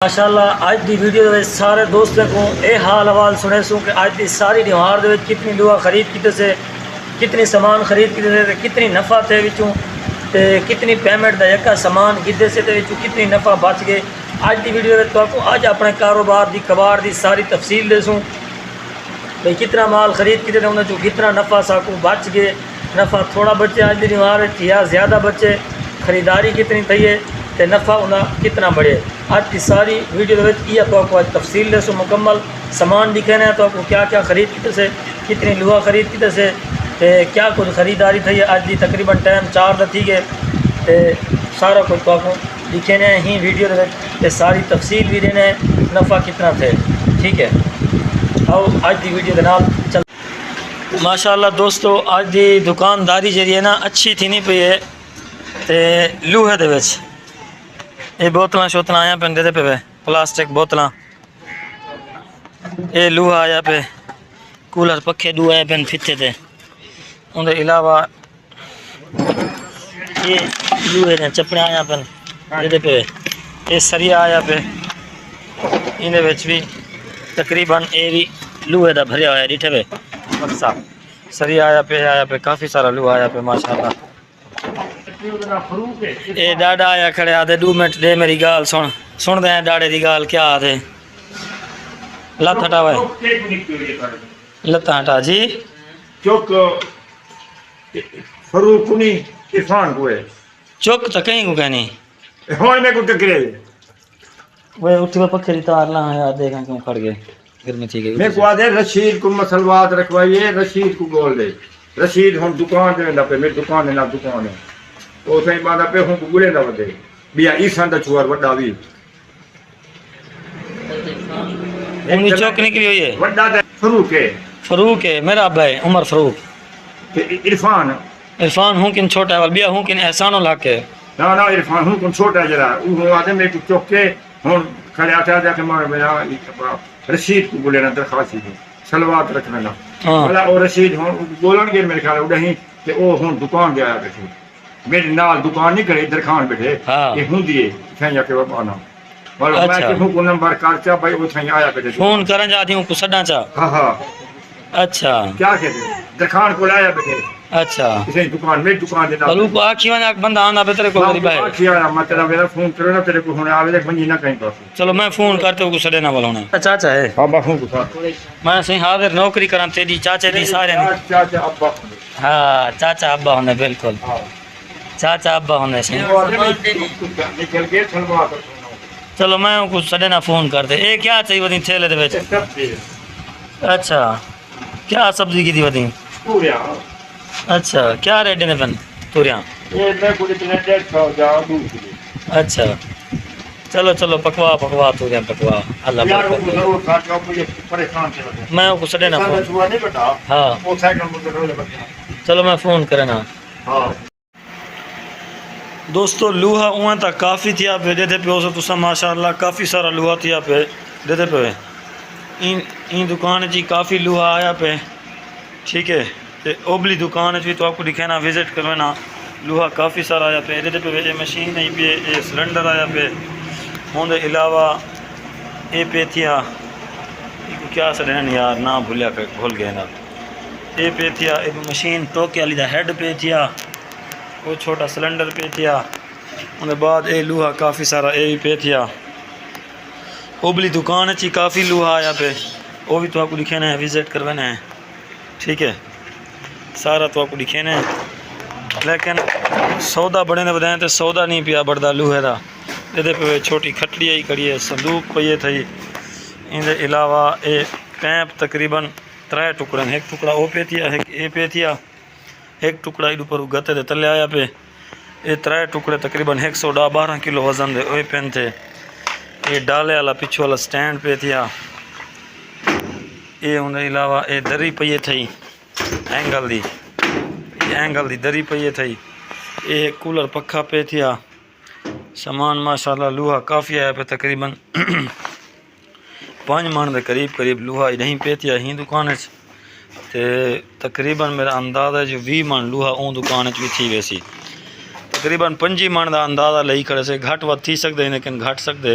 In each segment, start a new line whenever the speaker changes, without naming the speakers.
ماشاءاللہ اج دی ویڈیو دے سارے دوستوں کو اے حال حوال سنے سوں کہ اج دی ساری دیوار دے کتنی لوہا خرید کیتے سے، کتنی سامان خرید کیتے سے، کتنی نفع تے وچوں تے کتنی پیمنٹ دا یکا سامان کیتے سے تے وچوں کتنی نفع بچ گئے۔ اج دی ویڈیو وچ تو اج اپنے کاروبار دی کباڑ دی ساری تفصیل دے سوں بھئی کتنا مال خرید کیتے تے انہاں چوں کتنا نفع ساکو بچ گئے، نفع تھوڑا بچے اج دی دیوار وچ یا زیادہ بچے، خریداری کتنی تھی ہے تے نفع انہاں کتنا بڑھے۔ آج کی ساری ویڈیو یہ تو آپ کو تفصیل دے سو مکمل سامان دکھانا ہے تو آپ کو کیا کیا خرید کیتے سے، کتنی لوہا خرید کیتے سے تے کیا کچھ خریداری تھی ہے۔ آج دی تقریباً ٹائم 4 دا تھی گئے تے سارا کچھ تو آپ کو دکھانا ہے ہی ویڈیو تے ساری تفصیل بھی دینا ہے، نفع کتنا تھے، ٹھیک ہے۔ آؤ آج دی ویڈیو کے نال چل۔ ماشاءاللہ دوستو آج دی دکانداری جڑی ہے نا اچھی تھی نہیں پئی ہے تے لوہے دے وچ یہ بوتلاں شوتلاں آیا پہ دے پہ پلاسٹک بوتلاں، یہ لوہا آیا پہ کولر پکھے دو آیا پہ پھتے تے، اندر علاوہ یہ لوہے نے چپڑے آیا پہ دے پہ، یہ سریا آیا پہ اندر وچ بھی تقریباً یہ بھی لوہے دا بھریا ہوا ہے، ڈیٹھے پہ بکسا سریا آیا پہ کافی سارا لوہا آیا پہ ماشاءاللہ۔ اے ڈاڈا آیا کھڑے آدھے 2 منٹ دے میری گال سن دیں ڈاڑے دی گال کیا آدھے لت ہٹا ہوئے لت ہٹا جی
چوک فروق نہیں عرفان کو ہے
چوک تا کہیں کو کہنی
ہوئے میں کو ٹکرے
وہ اٹھی وہ پکھے دی تار لاں ہے آدھے کھاں کیوں کھڑ گئے گرمی تھی گئی
میں کو آدھے رشید کو مسلوات رکھوائیے رشید کو گول دے رشید ہم دکان دے نہ پہ میری دکان ہے نہ دکان ہے تو سائیں باندھا پہ ہوں کو گلے نہ ودے بیا ایسان دا چوار وڈا بھی
انہی چوک نکلی ہوئی ہے
وڈا دا
فروق ہے میرا ابا ہے عمر فروق عرفان ہوں کن چھوٹا ہے بیا ہوں کن احسان الحق ہے
نا عرفان ہوں کن چھوٹا ہے جرا وہ آدھے میں کو چوک کے ہوں کھڑے آتا جا کے میرا رشید کو گلے نہ درخواست ہے سلوات رکھنا نا بلا او رشید ہوں بولن گے میرے خیال اڑہیں کہ او ہوں دکان دے آیا بیٹھے میرے نال دکان نہیں کرے درخان بیٹھے یہ ہوں دیئے تھائیں کے وپانا والا میں کہ ہوں کو نمبر کارچا بھائی وہ تھائیں آیا بیٹھے
فون کرن جا دیوں کو سڈا چا
ہاں
اچھا
کیا کہتے درخان کو لایا بیٹھے
اچھا
اسے دکان میری دکان دینا
بلو کو آکھی وانا بندہ آنا پہ تیرے کو غریب ہے
آکھی آیا میں تیرا میرا فون کرو نا تیرے کو ہونے آوے دیکھ منجی نہ کہیں پاس
چلو میں فون کرتے ہوں کو سڈے نہ بلونے چاچا ہے
بابا ہوں کو ساتھ
میں صحیح حاضر نوکری کران تیری چاچے دی سارے
چاچا ابا
ہاں چاچا ابا ہونے بالکل چاچا ابا ہونے سے
نکل کے سلوات
چلو میں ان کو سڈے نہ فون کرتے اے کیا چاہیے ودیں تھیلے دے بیچ اچھا کیا سبزی کی تھی ودیں اچھا کیا ریٹ دینے پن توریاں اچھا چلو چلو پکوا توریاں پکوا اللہ میں ان کو سڈے نہ فون ہاں چلو میں فون کرنا دوستو لوہا اوہاں تا کافی تھیا پہ دے پہ ہو سو تسا ماشاءاللہ کافی سارا لوہا تھیا پہ دے پہ این دکان جی کافی لوہا آیا پہ ٹھیک ہے تے اوبلی دکان جی تو آپ کو دکھانا وزٹ کروانا لوہا کافی سارا آیا پہ دے پہ یہ مشین نہیں پہ یہ سلنڈر آیا پہ ہوں دے علاوہ اے پہ تھیا کیا سڑین یار نہ بھولیا بھول گئے نا اے پہ تھیا ایک مشین ٹوکے والی دا ہیڈ پہ تھیا وہ چھوٹا سلنڈر پہ تھیا ان بعد اے لوہا کافی سارا اے بھی پہ تھیا اوبلی دکان چی کافی لوہا آیا پہ وہ بھی تو آپ کو دکھانا ہے وزٹ کروانا ہے ٹھیک ہے سارا تو آپ کو دکھانا ہے لیکن سودا بڑے نے بتائیں تو سودا نہیں پیا بڑھدا لوہے دا دے پہ چھوٹی کھٹڑی آئی کڑی ہے صندوق پہ یہ تھی ان دے علاوہ اے پیپ تقریباً 3 ٹکڑے ایک ٹکڑا او پہ تھیا ایک اے پہ تھیا ایک ٹکڑا ایڈو پر گتے دے تلے آیا پہ یہ 3 ٹکڑے تقریباً 112 کلو وزن دے اوے پین تھے یہ ڈالے والا پچھو والا سٹینڈ پہ تھیا یہ ان علاوہ یہ دری پہ تھی اینگل دی دری پہ تھی یہ کولر پکھا پہ تھیا سامان ماشاءاللہ لوہا کافی آیا پہ تقریباً 5 من دے قریب لوہا نہیں پہ تھیا ہی دکان تے تقریباً میرا اندازہ ہے جو 20 من لوہا اون دکان بھی تھی ویسی تقریباً 25 من دا اندازہ لئی کھڑے سے گھٹ ود تھی سکتے لیکن گھٹ سکتے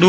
2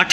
8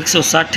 160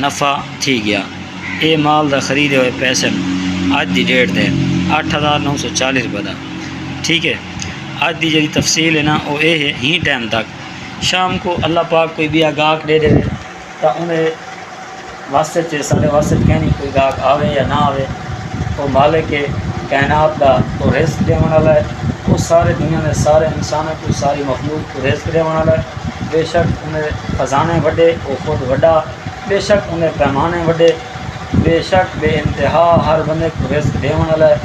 نفع تھی گیا. یہ مال دا خریدے ہوئے پیسے اج دی ڈیٹ دے 8,940 روپے دا. ٹھیک ہے. اج دی جی تفصیل ہے نا وہ یہ ہے ہی ٹائم تک شام کو اللہ پاک کوئی بھی گاہک دے دے تو انہیں واسطے سارے واسطے کہنی کوئی گاہک آوے یا نہ آوے وہ مالک کائنات دا تو رزق دیون والا ہے. وہ سارے دنیا میں سارے انسانوں کو ساری مخلوق کو رزق دیون والا ہے. بے شک انہیں خزانے وڈے وہ خود وڈا، بے شک انہیں پیمانے وڈے، بے شک بے انتہا ہر بندے کو رزق دیون والا ہے.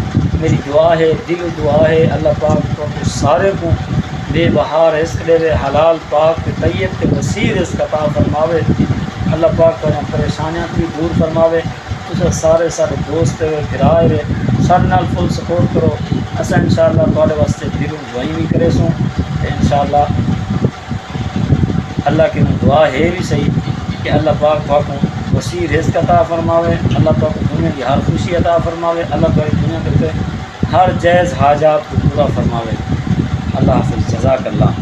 میری دعا ہے، دل دعا ہے اللہ پاک کو سارے کو بے بہا رزق دے، حلال پاک طیب تے وسیع رزق عطا فرماوے. اللہ پاک کو پریشانیاں بھی دور فرماوے. تو سارے دوست گرائے رہے سارے نال فل سپورٹ کرو. اصل انشاءاللہ تھوڑے واسطے دل دعائی بھی کرے سوں انشاءاللہ. اللہ کی دعا ہے بھی صحیح کہ اللہ پاک کو وسیع رزق عطا فرماوے. اللہ پاک کو دنیا کی ہر خوشی عطا فرماوے. اللہ پاک دنیا کے ہر جائز حاجات کو پورا فرماوے. اللہ حافظ. جزاک اللہ.